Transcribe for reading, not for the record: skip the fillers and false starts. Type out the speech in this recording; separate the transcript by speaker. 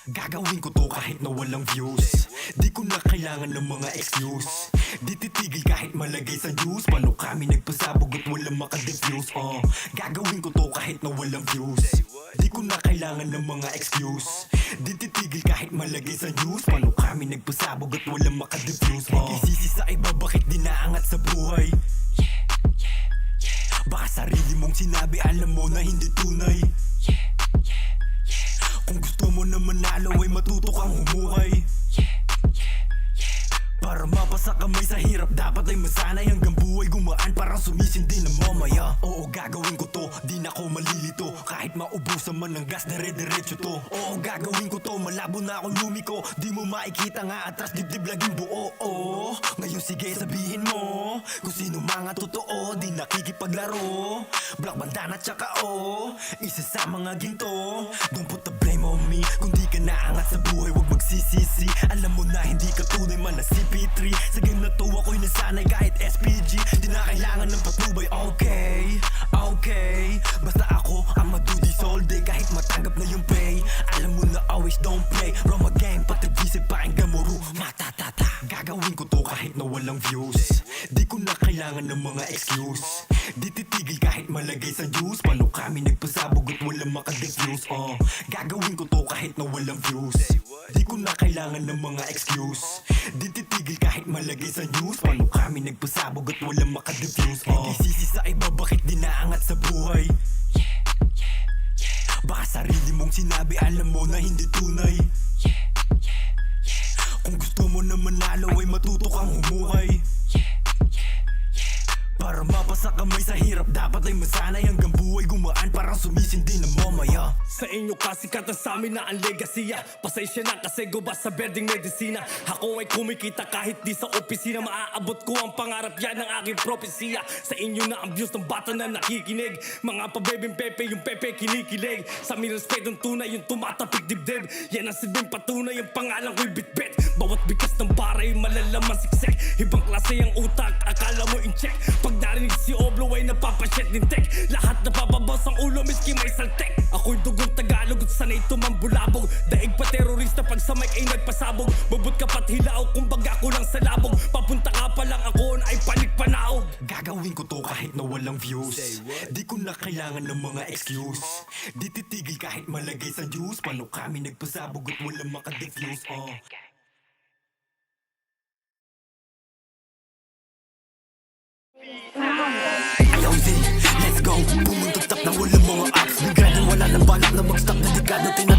Speaker 1: Gagawin ko to kahit na walang views. Di ko na kailangan ng mga excuse. Di titigil kahit malagay sa news. Paano kami nagpasabog at walang makadefuse? Gagawin ko to kahit na walang views. Di ko na kailangan ng mga excuse. Di titigil kahit malagay sa news. Paano kami nagpasabog at walang makadefuse? Ikisisi sa iba bakit di naangat sa buhay. Baka sarili mong sinabi alam mo na hindi tunay. Kung gusto mo na manalo ay matuto kang humuhay. Para mapasa kamay sa hirap dapat ay masanay. Hanggang buhay gumaan parang sumisindi na mamaya. Oo gagawin ko to, di na ako malilito. Kahit maubusan man ng gas dire-diretso to. Oo gagawin ko to, malabo na akong lumiko. Di mo makikita nga atras dibdib laging buo. Ngayon sige sabihin mo kung sino mga totoo di nakikipaglaro. Black bandana tsaka isa sa mga ginto. Don't put the blame on me. Kung di ka naangat sa buhay wag magsisisi. Alam mo na hindi ka tunay man na CP3. Sa game na to ako'y nasanay kahit SPG. Di na kailangan ng patnubay. Okay basta ako ang madudis all day. Kahit matanggap na yung pay. Alam mo na always don't play. Roma game pati visip painggan mo matatata. Gagawin ko to kahit na walang views. Di ko na kailangan ng mga excuse. Di titigil kahit malagay sa news. Paano kami nagpasabog at walang makadefuse? Gagawin ko to kahit na walang views. Di ko na kailangan ng mga excuse. Di titigil kahit malagay sa news. Paano kami nagpasabog at walang makadefuse? Ikisisi sa iba bakit di naangat sa buhay. Baka sarili mong sinabi alam mo na hindi tunay. Kung gusto mo na manalo ay matuto kang humuhay. Para mapasa kamay sa hirap dapat ay masanay. Hanggang buhay gumaan parang sumisindi na mamaya.
Speaker 2: Sa inyo kasikatan sa amin na ang legasiya. Pasensya na kasi guba sa berdeng medisina. Ako ay kumikita kahit di sa opisina. Maaabot ko ang pangarap yan ng aking propesiya. Sa inyo na ang views ng bata na nakikinig. Mga pabebeng pepe yung pepe kinikilig. Sa amin respetong tunay yung tumatapik dibdib. Yan ang silbing patunay yung pangalan ko'y bitbit. Bawat bigas ng para ay malalaman siksik. Ibang klase ang utak akala mo in check. Pag narinig si Oblo ay napapasyet din tek. Lahat napapabas ang ulo miski may saltek. Ako'y dugong Tagalog at sanay tumambulabog. Daig pa terorista pag sa mic ay nagpasabog. Bubot ka pat hilaw kumbaga ko lang sa labog. Papunta ka pa lang ako ay panik panaog.
Speaker 1: Gagawin ko to kahit na walang views. Di ko na kailangan ng mga excuse. Di titigil kahit malagay sa news. Paano kami nagpasabog at walang makadefuse? Let's go, pumuntot tap na walang mga apps. Bigla nang wala ng balak na mag-stop na di ka na